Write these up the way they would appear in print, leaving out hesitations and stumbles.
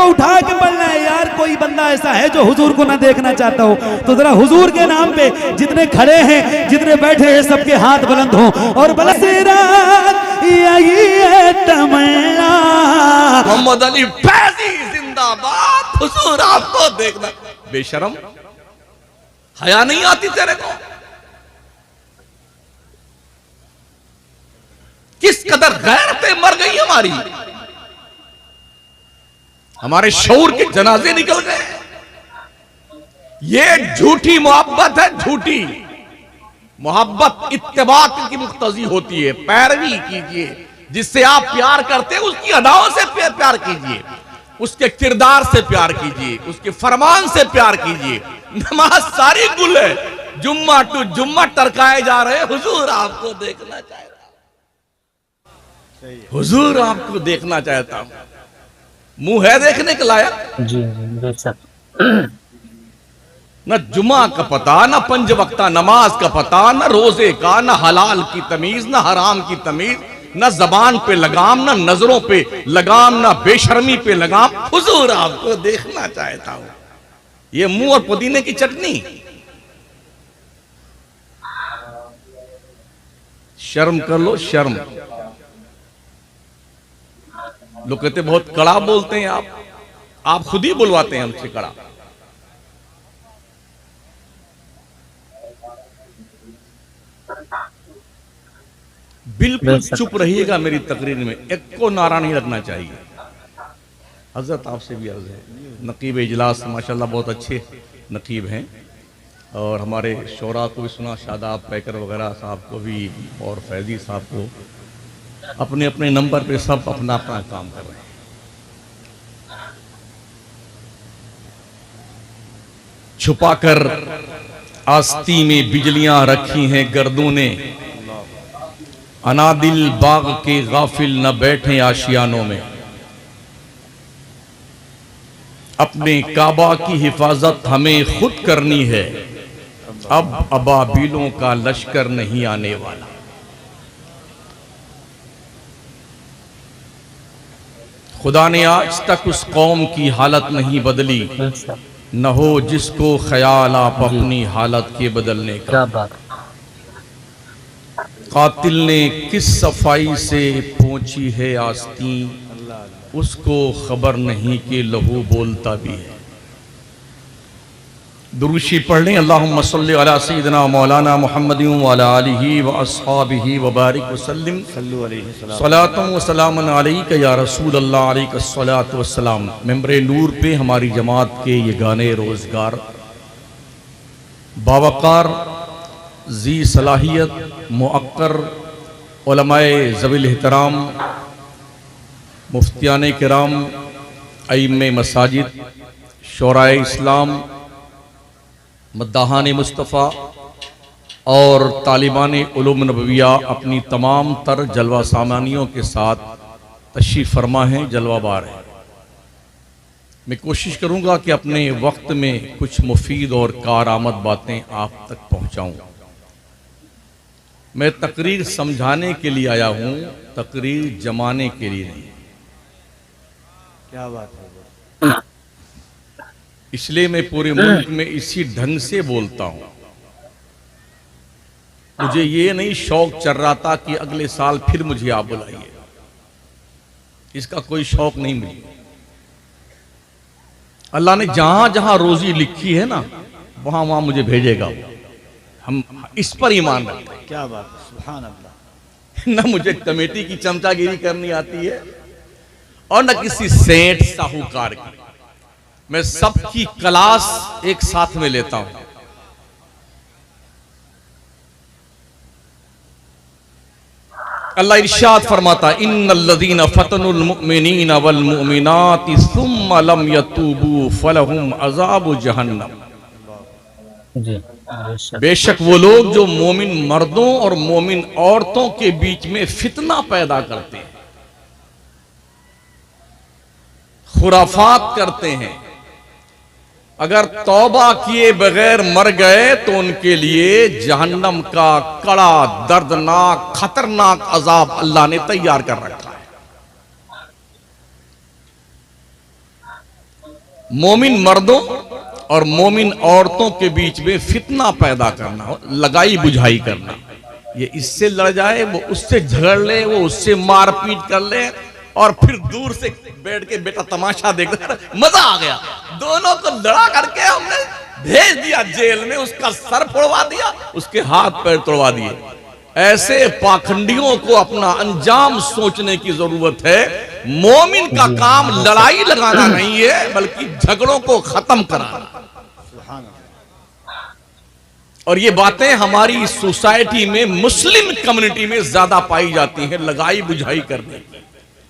को उठा के पढ़ना है यार। कोई बंदा ऐसा है जो हुजूर को ना देखना चाहता हो तो जरा हुजूर के नाम पे जितने खड़े हैं जितने बैठे हैं सबके हाथ बुलंद हो और बलसिरात यही है तमन्ना। मोहम्मद अली फैजी जिंदाबाद, हुजूर आपको देखना। बेशरम, हया नहीं आती तेरे को? किस कदर गैरतें मर गई हमारी, हमारे शऊर के जनाजे निकल गए। ये झूठी मोहब्बत है, झूठी मोहब्बत इत्तेबा की मुक्तजी होती है। पैरवी कीजिए, जिससे आप प्यार करते हैं उसकी अदाओं से प्यार कीजिए, उसके किरदार से प्यार कीजिए, उसके फरमान से प्यार कीजिए। नमाज सारी गुल है, जुम्मा टू जुम्मा टरकाए जा रहे। हुजूर आपको देखना चाहता, हुजूर आपको देखना चाहता हूं। मुंह है देखने के लायक? जी बेशक। न जुमा का पता, न पंज वक्ता नमाज का पता, न रोजे का, न हलाल की तमीज, न हराम की तमीज, न जबान पे लगाम, न नजरों पे लगाम, न बेशर्मी पे लगाम। हुजूर आपको देखना चाहता हूं। ये मुंह और पुदीने की चटनी। शर्म कर लो, शर्म। लोग कहते बहुत कड़ा बोलते हैं आप खुद ही बुलवाते हैं हमसे कड़ा। बिल्कुल चुप रहिएगा मेरी तकरीर में, एक को नारा नहीं रखना चाहिए। हजरत आपसे भी अर्ज है, नकीब इजलास माशाल्लाह बहुत अच्छे नकीब हैं और हमारे शोरा को भी सुना, शादाब पैकर वगैरह साहब को भी और फैजी साहब को, अपने अपने नंबर पे सब अपना अपना काम कर रहे हैं। छुपाकर आस्ती में बिजलियां रखी हैं गर्दों ने, अनादिल बाग के गाफिल न बैठे आशियानों में। अपने काबा की हिफाजत हमें खुद करनी है, अब अबाबीलों का लश्कर नहीं आने वाला। खुदा ने आज तक उस कौम की हालत नहीं बदली, न हो जिसको ख्याल आप अपनी हालत के बदलने का। कातिल ने किस सफाई से पहुंची है आस्तीं, उसको खबर नहीं कि लहू बोलता भी है। दुरूशी पढ़ लें। अल्लाहुम्मा सल्ली अला सय्यिदिना मौलाना मुहम्मदिन व अला आलिहि व अस्हाबिहि व बारिक वसल्लिम सलातन व सलामन अलैका या रसूल अल्लाह अलैका सलातु व सलाम। मेंबरे नूर पे हमारी जमात के ये गाने रोजगार बावकार जी सलाहियत मुअक्कर उलमाए ज़वील एहतराम मुफ्तियान किराम अइम्मे मसाजिद शोराए इस्लाम मद्दाहान मुस्तफ़ा और तालिबान उलूम नबविया अपनी तमाम तर जलवा सामानियों के साथ तशरीफ़ फरमा हैं, जलवाबार हैं। मैं कोशिश करूंगा कि अपने वक्त में कुछ मुफीद और कारआमद बातें आप तक पहुंचाऊं। मैं तकरीर समझाने के लिए आया हूं, तकरीर जमाने के लिए नहीं। क्या बात है। इसलिए मैं पूरे मुल्क में इसी ढंग से बोलता हूं। मुझे ये नहीं शौक चल रहा था कि अगले साल फिर मुझे आप बुलाइए, इसका कोई शौक नहीं मुझे। अल्लाह ने जहां जहां रोजी लिखी है ना, वहां वहां मुझे भेजेगा। हम इस पर ईमान रखते हैं। क्या बात है, सुभान अल्लाह। न मुझे कमेटी की चमचागिरी करनी आती है और न किसी सेठ साहूकार की। मैं सबकी क्लास एक साथ में लेता हूं। अल्लाह इरशाद फरमाता, इन्नल्लज़ीना फतनुल मुमिनीना वल मुमिनाति सुम्मा लम यतूबू फलहुम अज़ाबु जहन्नम। बेशक वो लोग जो मोमिन मर्दों और मोमिन औरतों के बीच में फितना पैदा करते हैं, खुराफात करते हैं, अगर तौबा किए बगैर मर गए तो उनके लिए जहन्नम का कड़ा दर्दनाक खतरनाक अजाब अल्लाह ने तैयार कर रखा है। मोमिन मर्दों और मोमिन औरतों के बीच में फितना पैदा करना हो, लगाई बुझाई करना, ये इससे लड़ जाए, वो उससे झगड़ ले, वो उससे मारपीट कर ले, और फिर दूर से बैठ के बेटा तमाशा देख रहा, मजा आ गया, दोनों को लड़ा करके हमने भेज दिया जेल में, उसका सर फोड़वा दिया, उसके हाथ पैर तोड़वा दिए। ऐसे पाखंडियों को अपना अंजाम सोचने की जरूरत है। मोमिन का काम लड़ाई लगाना नहीं है, बल्कि झगड़ों को खत्म कराना। और ये बातें हमारी सोसाइटी में, मुस्लिम कम्युनिटी में ज्यादा पाई जाती हैं, लगाई बुझाई करने की,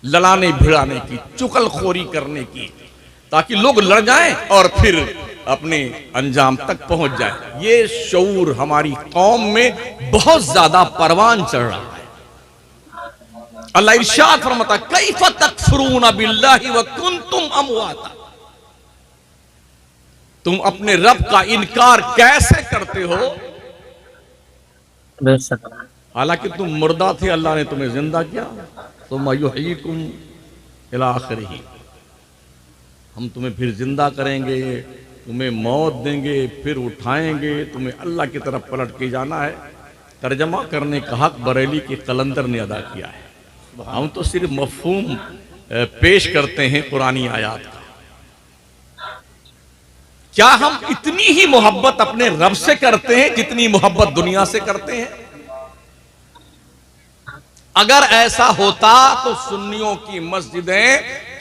लड़ाने भिड़ाने की, चुगलखोरी करने की, ताकि लोग लड़ जाएं और फिर अपने अंजाम तक पहुंच जाए। ये शऊर हमारी कौम में बहुत ज्यादा परवान चढ़ रहा है। अल्लाह इरशाद फरमाता, कैफ तकफुरून बिल्लाहि व कुंतुम अमवाता, तुम अपने रब का इनकार कैसे करते हो, हालांकि तुम मुर्दा थे, अल्लाह ने तुम्हें जिंदा किया। तुम युहयीकुम इला आखिरिही, हम तुम्हें फिर जिंदा करेंगे, तुम्हें मौत देंगे, फिर उठाएंगे, तुम्हें अल्लाह की तरफ पलट के जाना है। तर्जमा करने का हक बरेली के कलंदर ने अदा किया है। हम तो सिर्फ मफहूम पेश करते हैं कुरानी आयात का। क्या हम इतनी ही मोहब्बत अपने रब से करते हैं जितनी मोहब्बत दुनिया से करते हैं? अगर ऐसा होता तो सुन्नियों की मस्जिदें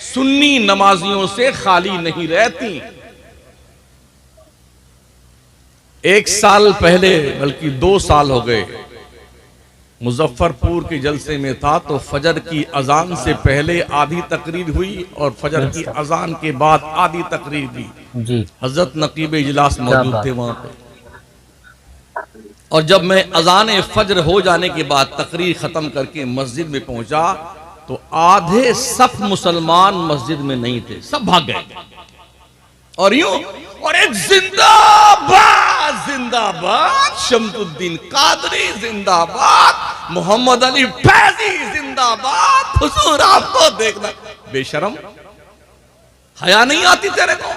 सुन्नी नमाजियों से खाली नहीं रहती। एक साल पहले, बल्कि 2 साल हो गए, मुजफ्फरपुर के जलसे में था तो फजर की अजान से पहले आधी तकरीर हुई और फजर की अजान के बाद आधी तकरीर हुई जी। हजरत नकीब इजलास मौजूद थे वहां पे। और जब मैं अजान फजर हो जाने के बाद तकरीर खत्म करके मस्जिद में पहुंचा तो आधे सफ मुसलमान मस्जिद में नहीं थे, सब भाग गए। और यूं, और एक जिंदाबाद जिंदाबाद शमसुद्दीन कादरी जिंदाबाद, मोहम्मद अली फैजी जिंदाबाद। हुजूर आपको देखना, बेशरम, हया नहीं आती तेरे को?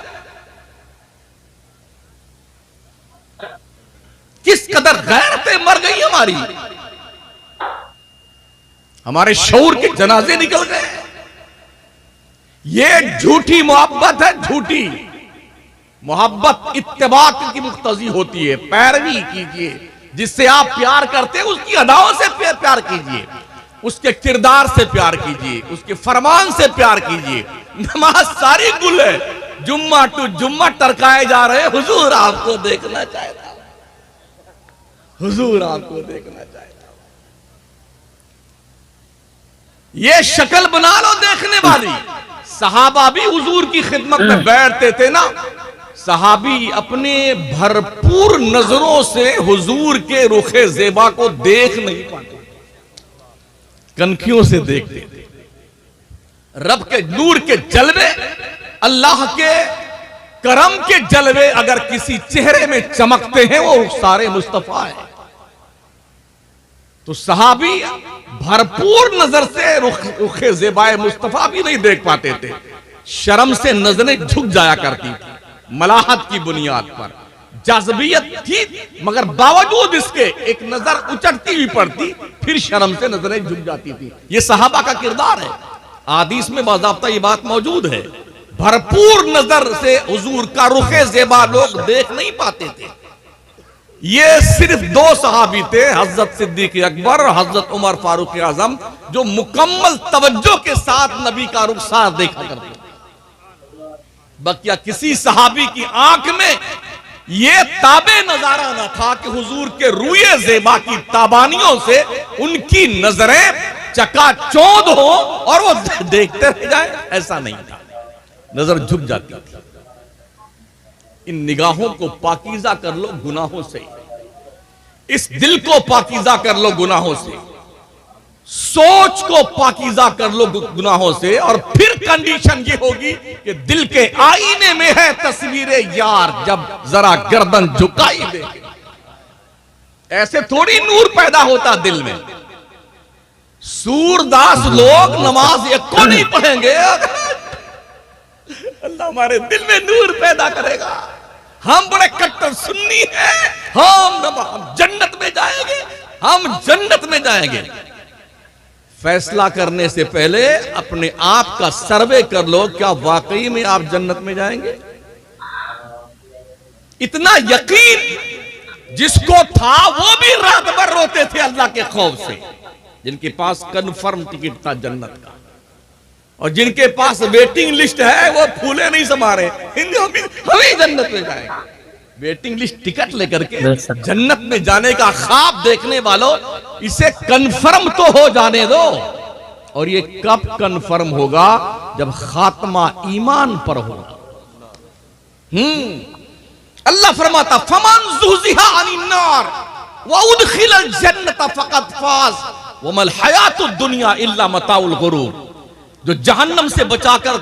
किस कदर गैरतें मर गई हमारी, हमारे शऊर के जनाजे निकल गए। ये झूठी मोहब्बत है, झूठी मोहब्बत इत्तिबा की मुक्तजी होती है। पैरवी कीजिए, जिससे आप प्यार करते हैं उसकी अदाओं से प्यार कीजिए, उसके किरदार से प्यार कीजिए, उसके फरमान से प्यार कीजिए। नमाज सारी गुल है, जुम्मा टू जुम्मा टरकाए जा रहे। हुजूर आपको देखना चाहता, हुजूर आपको देखना चाहता। ये शक्ल बना लो देखने वाली। सहाबा भी हुजूर की खिदमत में बैठते थे ना, सहाबी अपने भरपूर नजरों से हुजूर के रुखे ज़ेबा को देख नहीं पाते, कनखियों से देखते थे। रब के नूर के जलवे, अल्लाह के करम के जलवे अगर किसी चेहरे में चमकते हैं वो सारे मुस्तफा है। तो सहाबी भरपूर नजर से रुखे ज़ेबाए मुस्तफा भी नहीं देख पाते थे, शर्म से नजरें झुक जाया करती थी। मलाहत की बुनियाद पर जाज़बियत थी, मगर बावजूद इसके एक नजर उचटती हुई पड़ती, फिर शर्म से नजरें झुक जाती थी। यह सहाबा का किरदार है। हदीस में बाज़ाब्ता ये बात मौजूद है, भरपूर नजर से हुजूर का रुखे ज़ेबा लोग देख नहीं पाते थे। ये सिर्फ 2 सहाबी थे, हजरत सिद्दीक अकबर, हजरत उमर फारूक आजम, जो मुकम्मल तवज्जो के साथ नबी का रुखसार देखा करते। बकिया किसी सहाबी की आंख में यह ताबे नजारा न था कि हुजूर के रूए ज़ेबा की ताबानियों से उनकी नजरें चकाचौंध हो और वो देखते रह जाए, ऐसा नहीं था। नजर झुक जाती थी। इन निगाहों को पाकीज़ा कर लो गुनाहों से, इस दिल को पाकीज़ा कर लो गुनाहों से, सोच को पाकीज़ा कर लो गुनाहों से, और फिर कंडीशन ये होगी कि दिल के आईने में है तस्वीरे यार, जब जरा गर्दन झुकाई दे। ऐसे थोड़ी नूर पैदा होता दिल में। सूरदास लोग नमाज एक को नहीं पढ़ेंगे, अल्लाह हमारे दिल में नूर पैदा करेगा। हम बड़े कट्टर सुन्नी हैं, हम जन्नत में जाएंगे, हम जन्नत में जाएंगे। फैसला करने से पहले अपने आप का सर्वे कर लो, क्या वाकई में आप जन्नत में जाएंगे? इतना यकीन जिसको था वो भी रात भर रोते थे अल्लाह के खौफ से, जिनके पास कन्फर्म टिकट था जन्नत का, और जिनके पास वेटिंग लिस्ट है वो फूले नहीं समा रहे, हम ही जन्नत में जाएंगे। वेटिंग लिस्ट टिकट लेकर के जन्नत में जाने का ख्वाब देखने वालों, इसे कन्फर्म तो हो जाने दो। और ये कब कन्फर्म होगा? जब खात्मा ईमान पर होगा। अल्लाह फरमाता फमन ज़ुहज़िहा अनिन नार व उदखिलल जन्नत फ़क़द फ़ाज़ वमल हयातुद दुनिया इल्ला मताउल गुरूर। जो जहन्नम से बचाकर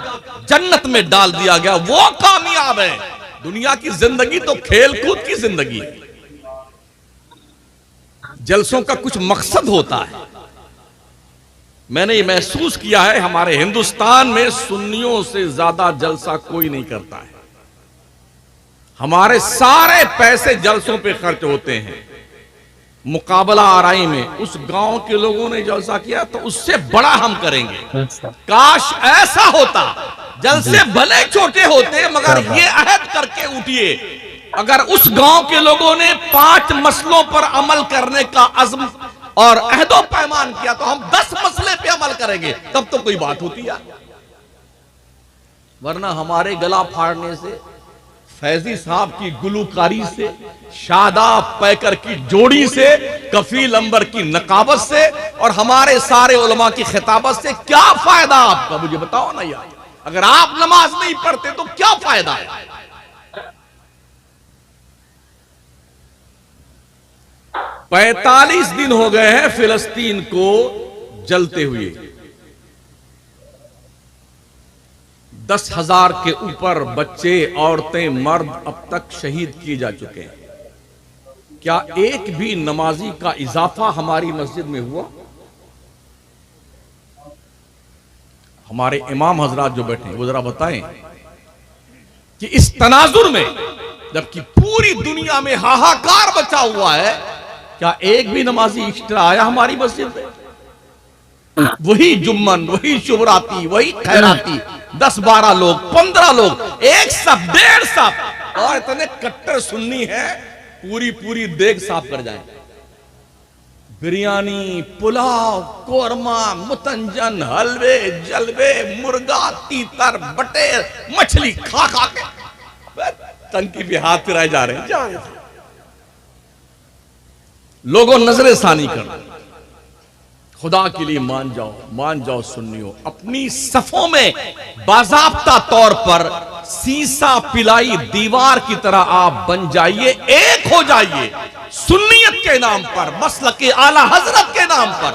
जन्नत में डाल दिया गया वो कामयाब है। दुनिया की जिंदगी तो खेल कूद की जिंदगी है। जलसों का कुछ मकसद होता है। मैंने ये महसूस किया है हमारे हिंदुस्तान में सुन्नियों से ज्यादा जलसा कोई नहीं करता है। हमारे सारे पैसे जलसों पे खर्च होते हैं। मुकाबला आराई में उस गांव के लोगों ने जलसा किया तो उससे बड़ा हम करेंगे। काश ऐसा होता। जलसे भले छोटे होते मगर ये अहद करके उठिए, अगर उस गांव के लोगों ने 5 मसलों पर अमल करने का अज़्म और अहदो पैमान किया तो हम 10 मसले पे अमल करेंगे, तब तो कोई बात होती है। वरना हमारे गला फाड़ने से, फैजी साहब की गुलूकारी से, शादाब पैकर की जोड़ी से, कफील अंबर की नकाबत से और हमारे सारे उलमा की खिताबत से क्या फायदा आपका? मुझे बताओ ना यार। अगर आप नमाज नहीं पढ़ते तो क्या फायदा है? 45 दिन हो गए हैं फिलिस्तीन को जलते हुए। 10,000 के ऊपर बच्चे, औरतें, मर्द अब तक शहीद किए जा चुके हैं। क्या एक भी नमाजी का इजाफा हमारी मस्जिद में हुआ? हमारे इमाम हजरात जो बैठे हैं वो जरा बताएं कि इस तनाजुर में, जबकि पूरी दुनिया में हाहाकार बचा हुआ है, क्या एक भी नमाजी एक्स्ट्रा आया हमारी मस्जिद में? वही जुम्मन, वही शुभराती, वही खैराती, 10-12 लोग, 15 लोग, एक सब, 1.5 सब, और इतने कट्टर सुन्नी है पूरी देग साफ कर जाए। बिरयानी, पुलाव, कोरमा, मुतंजन, हलवे, जलवे, मुर्गा, तीतर, बटेर, मछली खा के टंकी पे हाथ फिराए जा रहे हैं। लोगों नजरे सानी करना। खुदा के लिए मान जाओ सुन्नियों। अपनी सफों में बाज़ाब्ता तौर पर सीसा पिलाई दीवार की तरह आप बन जाइए, एक हो जाइए सुन्नियत के नाम पर, मसलक आला हजरत के नाम पर।